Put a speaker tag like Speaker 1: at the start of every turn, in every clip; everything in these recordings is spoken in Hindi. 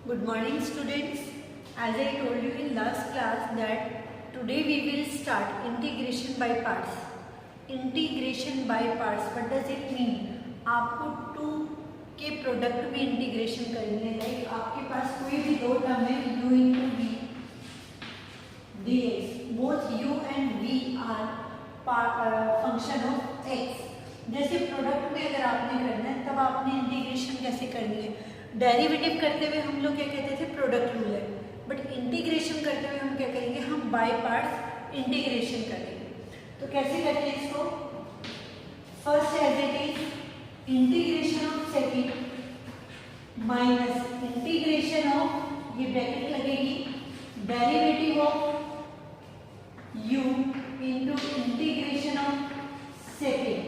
Speaker 1: Good morning students. As I told you in last class that today we will start integration by parts. Integration by parts, what does it mean? आपको टू के प्रोडक्ट में इंटीग्रेशन करनी है. लाइक आपके पास कोई भी दो टर्म है u into v dx. Both u and v are function of x. जैसे प्रोडक्ट में अगर आपने करना है तब आपने इंटीग्रेशन कैसे करनी है. डेरिवेटिव करते हुए हम लोग क्या कहते थे, प्रोडक्ट रूल है. बट इंटीग्रेशन करते हुए हम क्या करेंगे, हम बाय पार्ट्स इंटीग्रेशन करेंगे. तो कैसे करते हैं इसको. First as it is integration of second minus integration of, ये ब्रैकेट लगेगी, derivative of u into integration of second,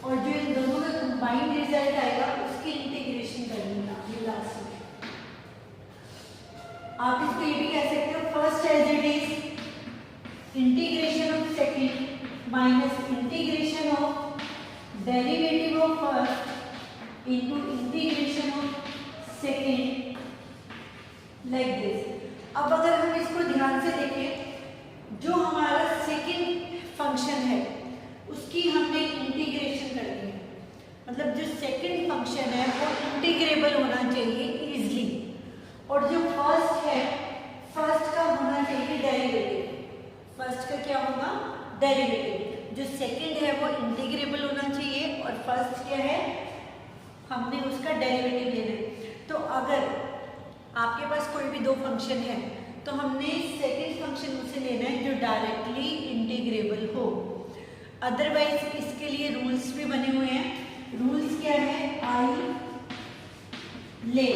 Speaker 1: और जो इन दोनों का कंबाइंड रिजल्ट आएगा उसकी इंटीग्रेशन करनी है ये लास्ट में. आप इसको ये भी कह सकते हो first as it is integration of second minus integration of derivative of first into integration of second, like this. अब अगर हम इसको ध्यान से देखें, जो हमारा सेकेंड फंक्शन है उसकी हमने इंटीग्रेशन करनी है. मतलब जो सेकंड फंक्शन है वो इंटीग्रेबल होना चाहिए इजीली, और जो फर्स्ट है फर्स्ट का होना चाहिए डेरिवेटिव. फर्स्ट का क्या होगा, डेरिवेटिव. जो सेकंड है वो इंटीग्रेबल होना चाहिए और फर्स्ट क्या है, हमने उसका डेरिवेटिव लेना है. तो अगर आपके पास कोई भी दो फंक्शन है तो हमने सेकंड फंक्शन उसे लेना है जो डायरेक्टली इंटीग्रेबल हो. अदरवाइज इसके लिए रूल्स भी बने हुए हैं. रूल्स क्या है, आई ले.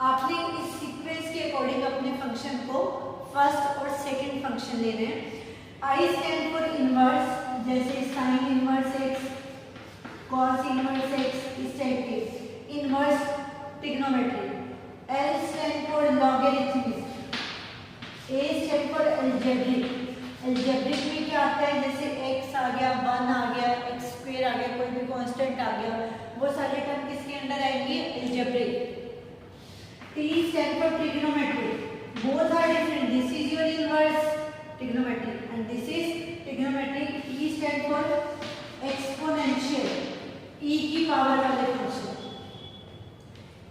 Speaker 1: आपने इस सीक्वेंस के अकॉर्डिंग अपने फंक्शन को फर्स्ट और सेकंड फंक्शन लेने हैं. आई स्टैंड फॉर इनवर्स, जैसे sign inverse x, cos inverse x, इस टाइप के inverse trigonometry. L stand for logarithmic, A stand for algebraic. Algebraic में क्या आता है, जैसे x आ गया, 1 आ गया, x स्क्वायर आ गया, कोई भी कांस्टेंट आ गया, वो सारे टर्म किसके अंडर आएंगे, algebraic. T stand for trigonometry. Both are different. This is your inverse trigonometry and this is trigonometry. E stand for exponential, e की पावर वाले फंक्शन,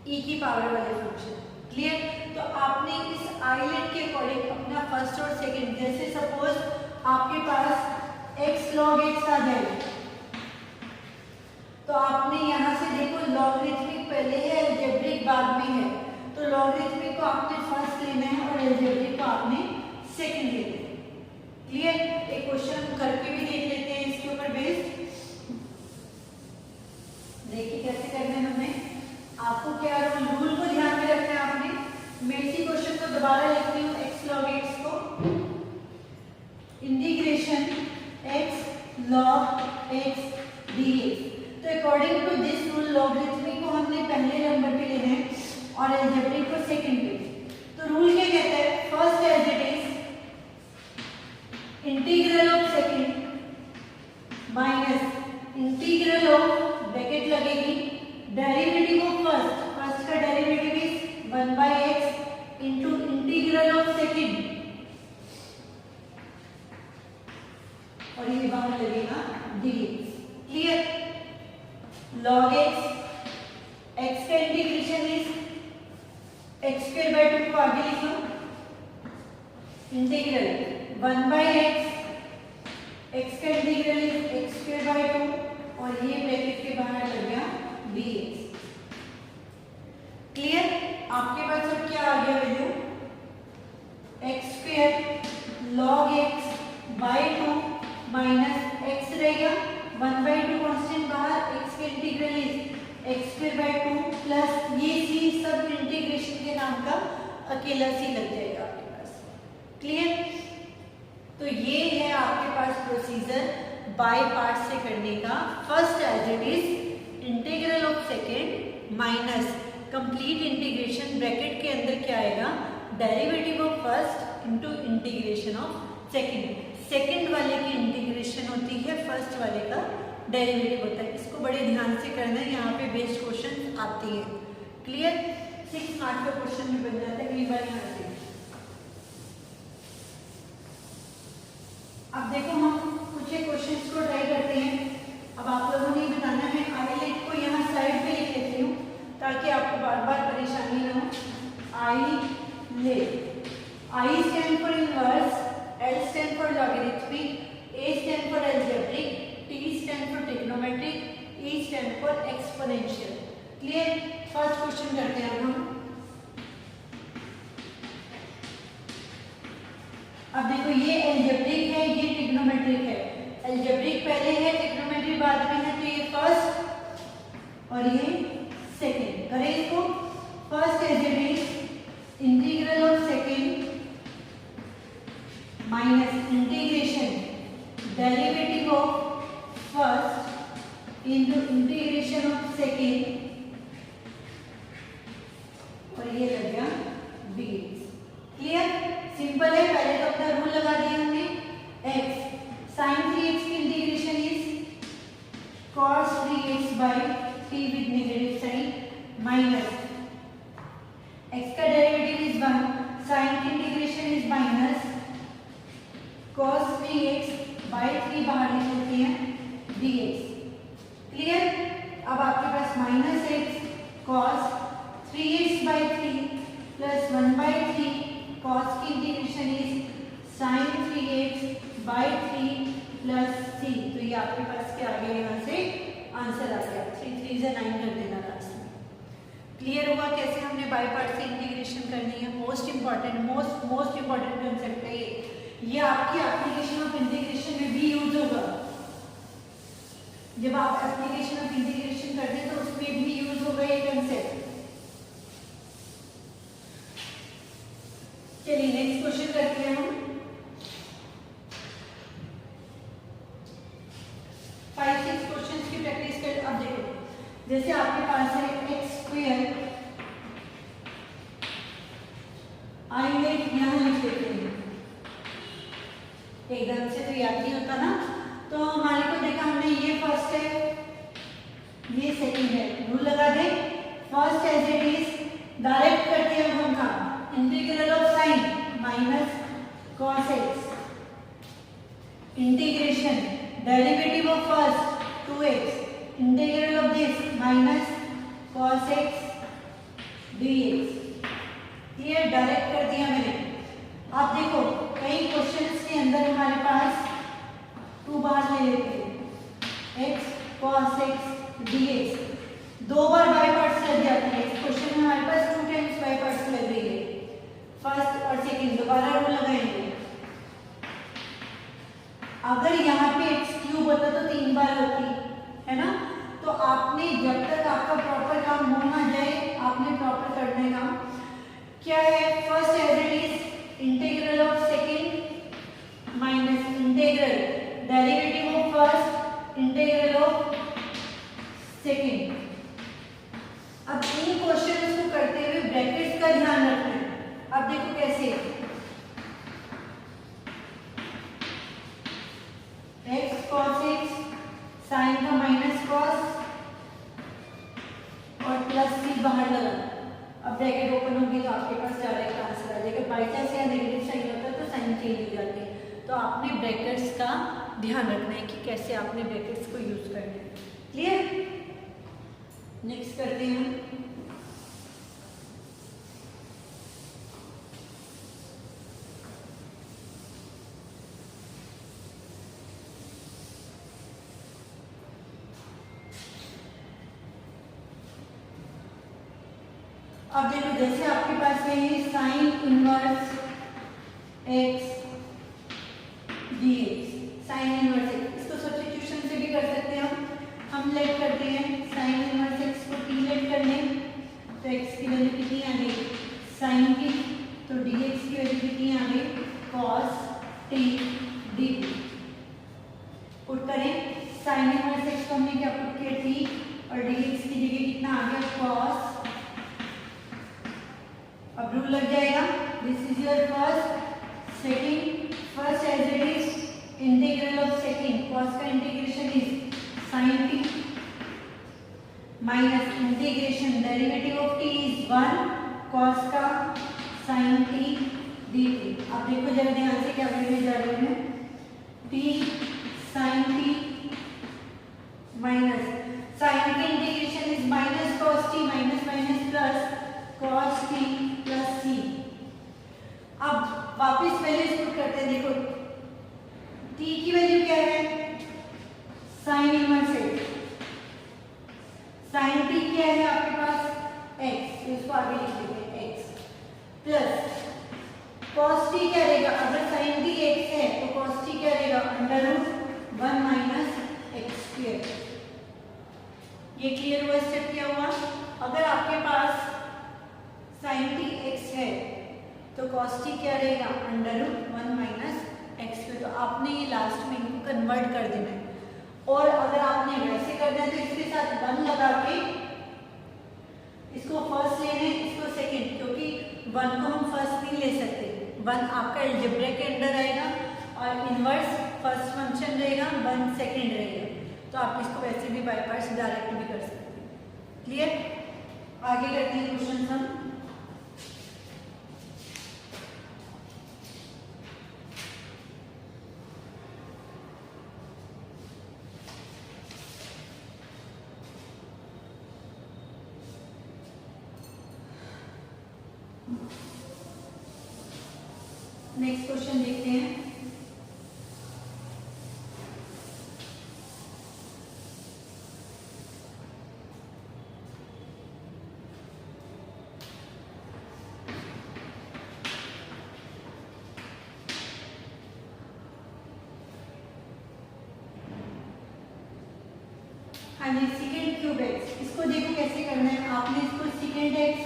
Speaker 1: e की पावर वाले फंक्शन. क्लियर. तो आपने इस आइलेट के अकॉर्डिंग अपना फर्स्ट और सेकंड, जैसे सपोज आपके पास x log x आ जाए तो आपने यहाँ से देखो लॉगरिथमिक पहले है, अलजेब्रिक बाद में है. तो लॉगरिथमिक को आपने फर्स्ट लेना है और अलजेब्रिक को आपने सेकंड लेना है. क्लियर. एक क्वेश्चन करके भी देख लेते हैं इसके ऊपर बेस्ड. देखिए कैसे करना है हमें. आपको क्या रूल को ध्यान में रखना है आपने. मैं इसी क्वेश्चन को दोबारा लिखती हूँ. x log x को integration x log x dx. तो according to this rule logarithmic को हमने पहले नंबर पे लेना है और अलजेब्रिक को सेकंड पे. तो रूल क्या कहता है, first as it is integral of second minus integral of, bracket लगेगी, डेरिवेटिव ऑफ फर्स्ट. फर्स्ट का derivative is 1/x into integral of second, और ये बाहर लगेगा dx. Clear. log x, x का इंटीग्रेशन इज x²/2 को आगे लिखो, इंटीग्रल 1/x, x का इंटीग्रल इज x²/2 और ये ब्रैकेट के बाहर लग गया dx. क्लियर. आपके पास अब क्या आ गया value, x² log x/2 minus x रहेगा, 1/2 कांस्टेंट बाहर, x के इंटीग्रल इज x²/2 प्लस ये c सब इंटीग्रेशन के नाम का अकेला सी लग जाएगा आपके पास. क्लियर. तो ये है आपके पास प्रोसीजर बाय पार्ट से करने का. First as it is integral of second minus complete integration, bracket के अंदर क्या आएगा, derivative of first into integration of second. Second वाले की इंटीग्रेशन होती है, फर्स्ट वाले का डेरिवेटिव होता है. इसको बड़े ध्यान से करना है, यहाँ पे बेस्ड क्वेश्चन आती है. क्लियर. 6 मार्क्स का क्वेश्चन भी बन जाता है कई बार यहाँ से। अब देखो हम कुछ क्वेश्चंस को ट्राई करते हैं। अब आप लोगों ने बताना है, आई को यहाँ साइड पे लिख लेती हूँ ताकि आपको बार बार परेशानी ना हो। आई ले, I stand for inverse, L stand for logarithmic, A stand for algebraic, T stand for trigonometric, E stand for exponential. Clear? First question करते हैं हम। अब देखो ये अलजेब्रिक है, ये ट्रिग्नोमेट्रिक है। अलजेब्रिक पहले है, ट्रिग्नोमेट्रिक बाद में है, तो ये फर्स्ट और ये सेकंड। करें इसको। First algebraic integral of second minus integration derivative of first into integration of second, और ये लग गया dx। क्लियर? सिंपल है। पहले तो अपना रूल लगा दिया हमने। x sin 3x की integration is cos 3x by 3 with negative sine minus x का डेरिवेटिव इज 1, sin की integration is minus cos 3x by 3 बाहर लिख लेते हैं dx। क्लियर? अब आपके पास minus x cos 3x by 3 plus 1 by 3 cos की integration is sin 3x by 3 plus c। तो ये आपके पास क्या आ गया, यहाँ से आंसर आ गया। 3 3 से 9 कर देना लास्ट में। क्लियर होगा कैसे हमने बाय पार्ट से इंटीग्रेशन करनी है? मोस्ट इंपॉर्टेंट कंसेप्ट है ये आपकी एप्लीकेशन ऑफ इंटीग्रेशन में भी यूज होगा। जब आप एप्लीकेशन ऑफ इंटीग्रेशन करते हैं तो उसमें भी यूज होगा ये कंसेप्ट। चलिए नेक्स्ट क्वेश्चन करते हैं हम। 5-6 क्वेश्चंस की प्रैक्टिस कर। अब देखो जैसे आपके पास है एक्स स्क्वायर, आई ले यहाँ लिख लेते हैं, एकदम से तो याद नहीं होता ना। तो हमारे को देखा हमने ये फर्स्ट है, ये सेकंड है। रूल लगा दे। First as it is direct करते हैं हम काम। Integral of sine minus cos x, integration derivative of first 2x, integral of this minus cos x dx। ये डायरेक्ट कर दिया मैंने। आप देखो कई क्वेश्चंस के अंदर हमारे पास 2 बार ले लेते हैं, x cos x dx 2 bar by parts लग जाती है। इस क्वेश्चन में हमारे पास 2 टाइम्स बाय पार्ट्स लग रही है। फर्स्ट और सेकंड दोबारा रूल लगाएंगे। अगर यहाँ पे x क्यूब होता तो 3 बार होती है ना। तो आपने जब तक आपका प्रॉपर काम हो ना जाए, आपने प्रॉपर करना है काम। क्या है? First as it is integral of second minus integral derivative of first integral of second. अब इन क्वेश्चंस को करते हुए ब्रैकेट्स का ध्यान रखना है। अब देखो कैसे, x cos x sin का माइनस cos और प्लस c बाहर लगा। अब ब्रैकेट ओपन होगी तो आपके पास डायरेक्ट आंसर आ जाएगा। बाई चांस या नेगेटिव साइन होता है तो साइन चेंज हो जाती है। तो आपने ब्रैकेट्स का ध्यान रखना है कि कैसे आपने ब्रैकेट्स को यूज करना है। क्लियर? नेक्स्ट करते हैं हम। अब देखो जैसे आपके पास है sine inverse x dx, sine inverse x, इसको सब्स्टिट्यूशन से भी कर सकते हैं हम लेट करते हैं साइन इनवर्स x को t लेट कर लें तो x की वैल्यू कितनी आ गई साइन की, तो dx की वैल्यू कितनी आ गई cos t dt। पुट करें साइन इनवर्स x को हमने क्या पुट किया t और dx की जगह कितना आ गया cos। अब रूल लग जाएगा। This is your first second. First as it is integral of second, cos का integration is sin t minus integration derivative of t is 1 cos का साइन टी डी टी। अब देखो जरा ध्यान से क्या करने जा रहे हैं, T sine T minus sine की integration is minus cos T minus minus plus cos T plus C. अब वापस पहले इसको करते हैं, देखो टी की वैल्यू क्या है, sine inverse x, sine t क्या है आपके पास एक्स, तो इसको आगे लिख देंगे एक्स प्लस कॉस टी क्या रहेगा, अगर साइन टी एक्स है तो कॉस टी क्या रहेगा under root 1 minus x square. ये क्लियर हुआ स्टेप क्या हुआ, अगर आपके पास साइन टी एक्स है तो कॉस टी क्या रहेगा under root 1 minus x square. तो आपने ये लास्ट में इनको कन्वर्ट कर देना है, और अगर आपने वैसे करना है तो इसके साथ 1 लगा के इसको फर्स्ट लेना है, इसको सेकंड, क्योंकि 1 को हम फर्स्ट नहीं ले सकते, 1 आपका अलजेब्रा के अंदर आएगा और इनवर्स फर्स्ट फंक्शन रहेगा, 1 सेकंड रहेगा। तो आप इसको वैसे भी बाय पार्ट्स डायरेक्ट भी कर सकते हैं। क्लियर, आगे करते हैं क्वेश्चन हम। नेक्स्ट क्वेश्चन देखते हैं। हाँ जी, सेकेंड क्यूब एक्स, इसको देखो कैसे करना है, आपने इसको सेकेंड एक्स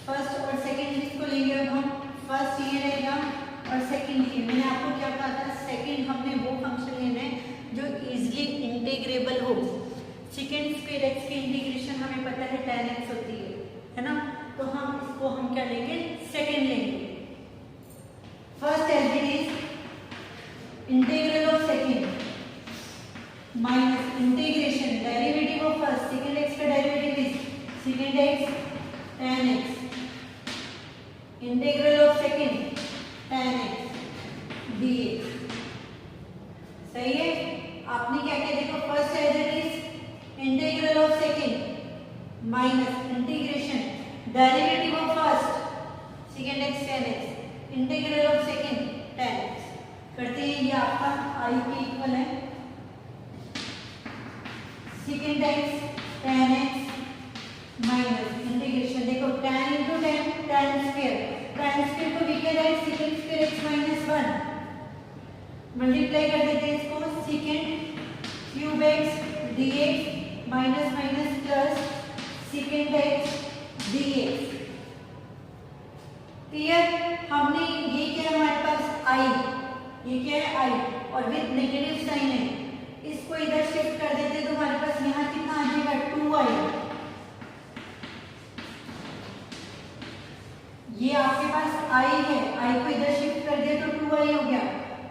Speaker 1: फर्स्ट और सेकेंड इसको लेंगे। अब हम फर्स्ट ये रहेगा और सेकेंड ये, मैंने आपको क्या कहा था, सेकेंड हमने वो फंक्शन लेना है जो इजीली इंटीग्रेबल हो। सेकेंड स्क्वायर एक्स की इंटीग्रेशन हमें पता है tan x होती है ना, तो हम इसको हम क्या लेंगे, सेकेंड लेंगे। First as it is integral of second minus integration derivative of first, second x का derivative is second x tan x, integral of second tan x dx। सही है, आपने क्या किया, देखो first as it is integral of second minus integration derivative of first second x tan x, integral of second tan x करते हैं। ये आपका i के इक्वल है, second x tan x minus integration, देखो tan into tan, tan square को भी क्या है second square x minus 1, multiply कर देते हैं इसको, second cube x dx minus minus plus second x dx। Clear, हमने ये क्या है हमारे पास i, ये क्या है i और विद नेगेटिव साइन है, इसको इधर शिफ्ट कर देते हैं तो हमारे पास यहाँ कितना आ जाएगा 2i। ये आपके पास i है, i को इधर शिफ्ट कर दिया तो 2i हो गया,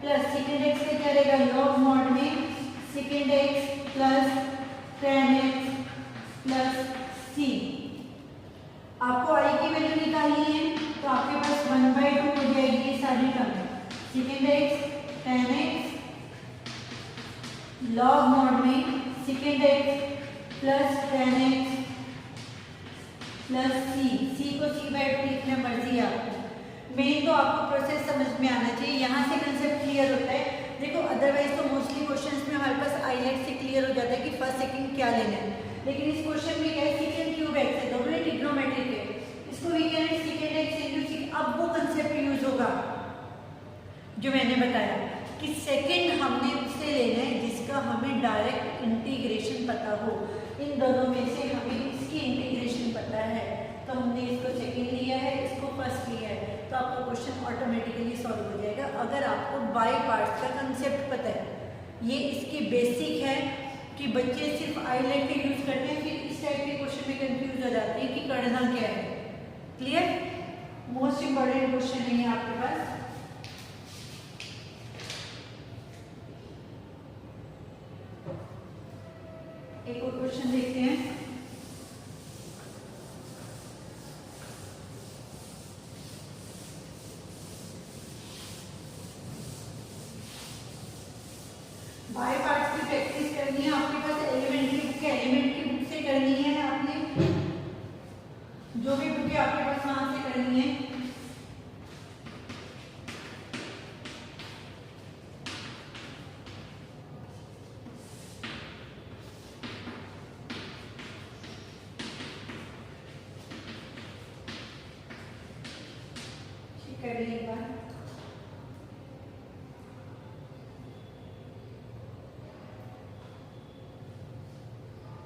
Speaker 1: प्लस सेकेंड एक्स से क्या रहेगा लॉग मॉड में second x plus tan x plus c। आपको i की वैल्यू निकालनी है तो आपके पास 1/2 हो जाएगी ये सारी term, second x tan x log mod में second x plus tan x plus c को c/2 लिखना मर्जी है आपको। मेन तो आपको प्रोसेस समझ में आना चाहिए, यहाँ से कंसेप्ट क्लियर होता है। देखो अदरवाइज तो मोस्टली क्वेश्चंस में हमारे पास आईलेट से क्लियर हो जाता है कि फर्स्ट सेकंड क्या लेना है, लेकिन इस क्वेश्चन में क्या है सेकंड क्यूब एक्स है, दोनों ही ट्रिग्नोमेट्रिक है, इसको भी क्या है सेकंड एक्स इनटू सेकंड। अब वो कंसेप्ट यूज होगा जो मैंने बताया कि सेकंड हमने उससे लेना है जिसका हमें डायरेक्ट इंटीग्रेशन पता हो। इन दोनों में से हमें इसकी इंटीग्रेशन पता है तो हमने इसको सेकंड लिया है, इसको फर्स्ट लिया है, तो आपका क्वेश्चन ऑटोमेटिकली सॉल्व हो जाएगा अगर आपको बाय पार्ट्स का कंसेप्ट पता है। ये इसकी बेसिक है कि बच्चे सिर्फ आईलेट का यूज करते हैं, फिर इस टाइप के क्वेश्चन में कंफ्यूज हो जाते हैं कि करना क्या है। क्लियर, मोस्ट इंपॉर्टेंट क्वेश्चन है आपके पास। एक और क्वेश्चन देखते हैं। बाय पार्ट्स की प्रैक्टिस करनी है आपके पास एलिमेंट्री बुक है, एलिमेंट्री बुक से करनी है आपने, जो भी बुक है आपके पास वहां से करनी है। कर ली एक बार।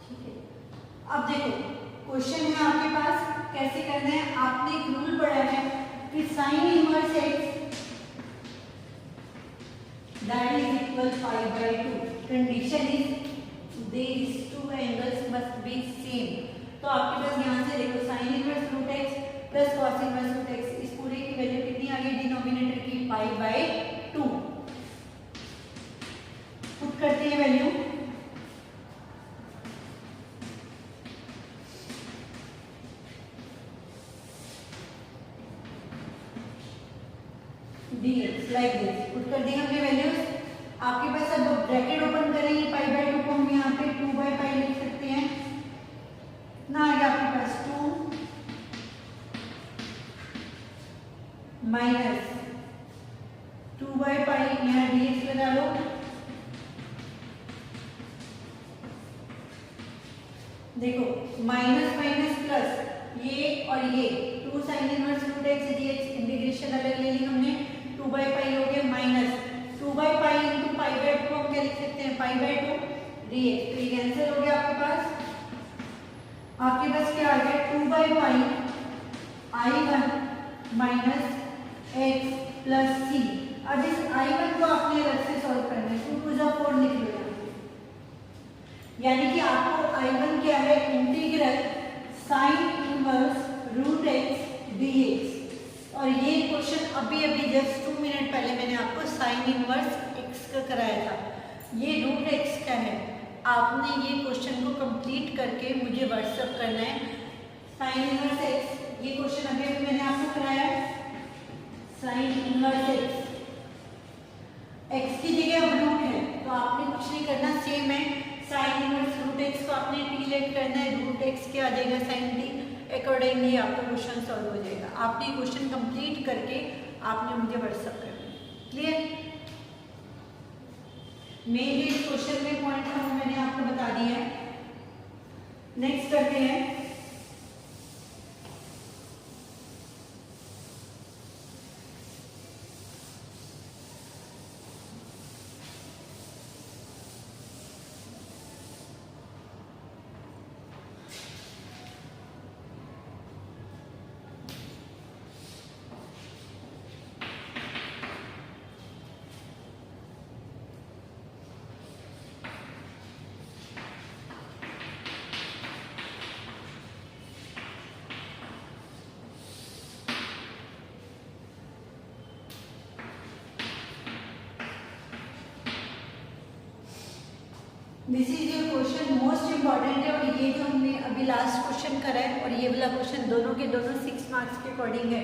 Speaker 1: ठीक है, अब देखो क्वेश्चन है आपके पास, कैसे करना है। आपने एक रूल पढ़ा है कि sine inverse x that is equal pi by 2, condition is these two angles must be same. तो आपके पास यहाँ से देखो sine inverse root x plus cos inverse root x, इस पूरे की वैल्यू कितनी आ गई डिनोमिनेटर की, पाई बाय 2। पुट करते हैं value, dx like this, put कर दी हमने वैल्यूज। आपके पास अब ब्रैकेट ओपन करेंगे, पाई बाय 2 को हम यहाँ पे 2 बाय पाई लिख सकते हैं ना, आ गया आपके पास 2 माइनस 2 बाय पाई, यहाँ dx लगा लो, देखो माइनस माइनस प्लस ये और ये 2 sine inverse root x dx, integration अलग ले ली हमने, 2 बाय पाई हो गया minus 2 by pi into pi by 2, हम क्या लिख सकते हैं पाई बाय 2 dx, तो ये कैंसिल हो गया आपके पास। आपके पास क्या आ गया 2 by pi i1 minus x plus c। अब इस i1 को आपने अलग से सॉल्व करना है, 2 टू 4 लिख लो, यानी कि आपको i1 क्या है integral sine inverse root x dx। और ये क्वेश्चन अभी अभी जस्ट 2 मिनट पहले मैंने आपको साइन इनवर्स x का कराया था, ये रूट x का है। आपने ये क्वेश्चन को कंप्लीट करके मुझे व्हाट्सएप करना है, साइन इनवर्स x, ये क्वेश्चन अभी अभी मैंने आपको कराया है, साइन इनवर्स x की जगह अब रूट है तो आपने कुछ नहीं करना, सेम है साइन इनवर्स रूट x को आपने t लेट करना है, रूट x क्या आ जाएगा साइन t, अकॉर्डिंगली आपका क्वेश्चन सॉल्व हो जाएगा। आपने क्वेश्चन कंप्लीट करके आपने मुझे व्हाट्सएप करना है, क्लियर। मेन जो इस क्वेश्चन में पॉइंट था वो मैंने आपको बता दिया है। नेक्स्ट करते हैं, this is your question most important है, और ये जो हमने अभी लास्ट क्वेश्चन करा है और ये वाला क्वेश्चन दोनों के दोनों 6 मार्क्स के अकॉर्डिंग है।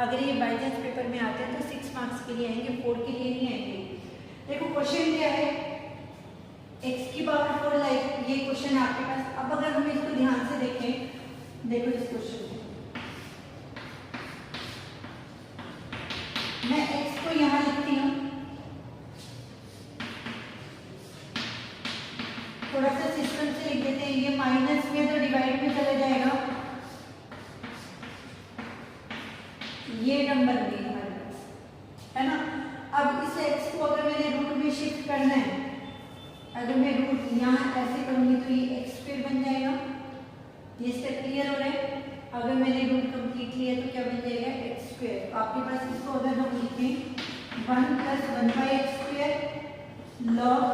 Speaker 1: अगर ये बाई चांस पेपर में आते हैं तो 6 मार्क्स के लिए आएंगे, 4 के लिए नहीं आएंगे। देखो क्वेश्चन क्या है, x की पावर 4 लाइक ये क्वेश्चन है आपके पास। अब अगर हम इसको ध्यान से देखें, देखो इस क्वेश्चन को मैं x को यहाँ लिखती हूँ, थोड़ा सा सिस्टम से लिख देते हैं, ये माइनस में तो डिवाइड में चला जाएगा, ये नंबर भी हमारे पास है ना। अब इस x को अगर मैंने रूट में शिफ्ट करना है, अगर मैं रूट यहाँ ऐसे करूंगी तो ये x स्क्वायर बन जाएगा, ये स्टेप क्लियर हो रहा है। अगर मैंने रूट कंप्लीट लिया तो क्या बन जाएगा x स्क्वायर। तो आपके पास इसको अगर हम लिखें 1 + 1/x square log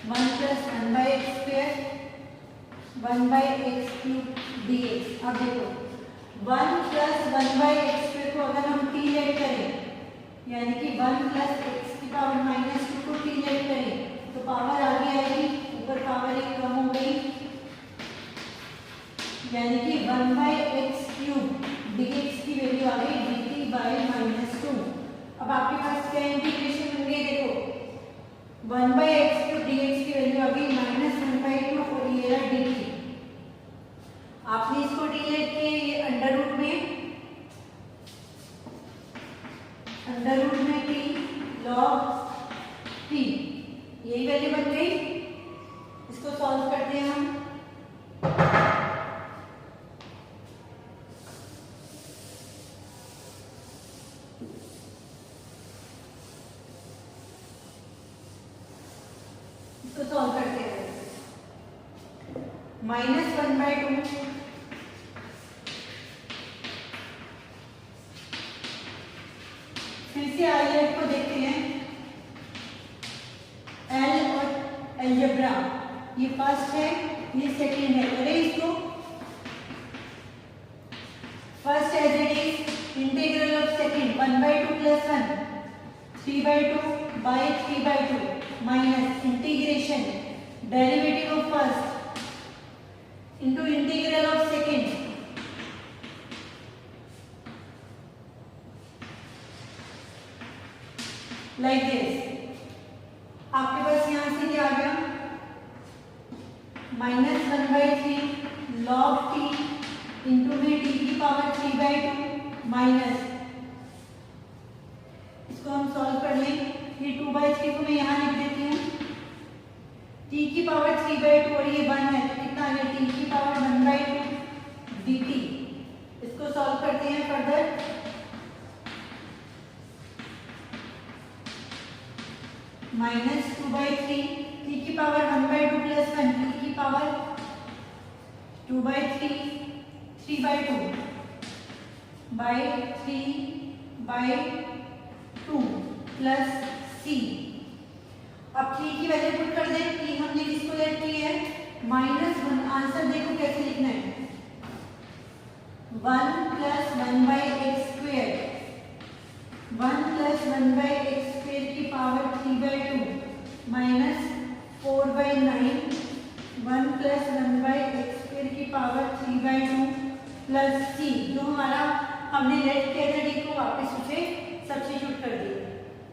Speaker 1: 1 + 1/x square 1/x cube dx। अब देखो 1 + 1/x स्क्वायर को अगर हम t लेट करें, यानी कि 1 + x की पावर -2 को t लेट करें तो पावर आगे आएगी, ऊपर पावर 1 कम हो गई, यानी कि 1/x क्यूब dx की वैल्यू आ गई dt/-2। अब आपके पास क्या इंटीग्रेशन बन गई, देखो 1/x³ dx की वैल्यू आ गई -1/2 और ये रहा dt। आपने इसको डिलीट किया, ये अंडर रूट में t log t, यही वैल्यू बन गई। इसको सॉल्व करते हैं हम। इसको सॉल्व करते हैं। -1/2 फिर से आइए इसको देखते हैं। एल और अलजेब्रा, ये फर्स्ट है, ये सेकंड है। अरे इसको first as it is integral of second 1/2 + 1 3/2/3/2 minus integration derivative of first into integral of second like this. आपके पास यहां से क्या आ गया, -1/3 log t इंटू में t की पावर 3/2 माइनस, इसको हम सॉल्व कर लें। ये 2/3 को मैं यहाँ लिख देती हूँ, t की पावर 3/2 और ये 1 है तो कितना आ गया, t की पावर 1/2 dt। इसको सॉल्व करते हैं फर्दर। -2/3 t की पावर 1/2 + 1 t की पावर 2/3 3/2 प्लस c। अब t की वैल्यू पुट कर दें। t हमने किसको लेट की है, -1। आंसर देखो कैसे लिखना है, 1 + 1/x², 1 + 1/x² की पावर 3/2 माइनस 4/9, 1 + 1/x² की पावर 3/2 प्लस c। जो हमारा हमने लेट किया था डी को वापस उसे सब्स्टिट्यूट कर दिया।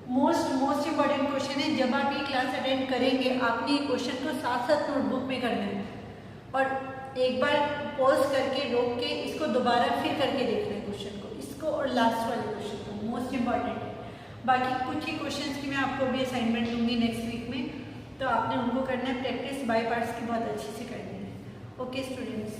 Speaker 1: मोस्ट इंपॉर्टेंट क्वेश्चन है, जब आप ये क्लास अटेंड करेंगे आपने क्वेश्चन को साथ साथ नोटबुक में करना है और एक बार पॉज करके रोक के इसको दोबारा फिर करके देखना है क्वेश्चन को, इसको और लास्ट वाले क्वेश्चन को, मोस्ट इंपॉर्टेंट है। बाकी कुछ ही क्वेश्चंस की मैं आपको भी असाइनमेंट दूंगी नेक्स्ट वीक में, तो आपने उनको करना है, प्रैक्टिस बाय पार्ट्स की बहुत अच्छे से करनी है। Okay students.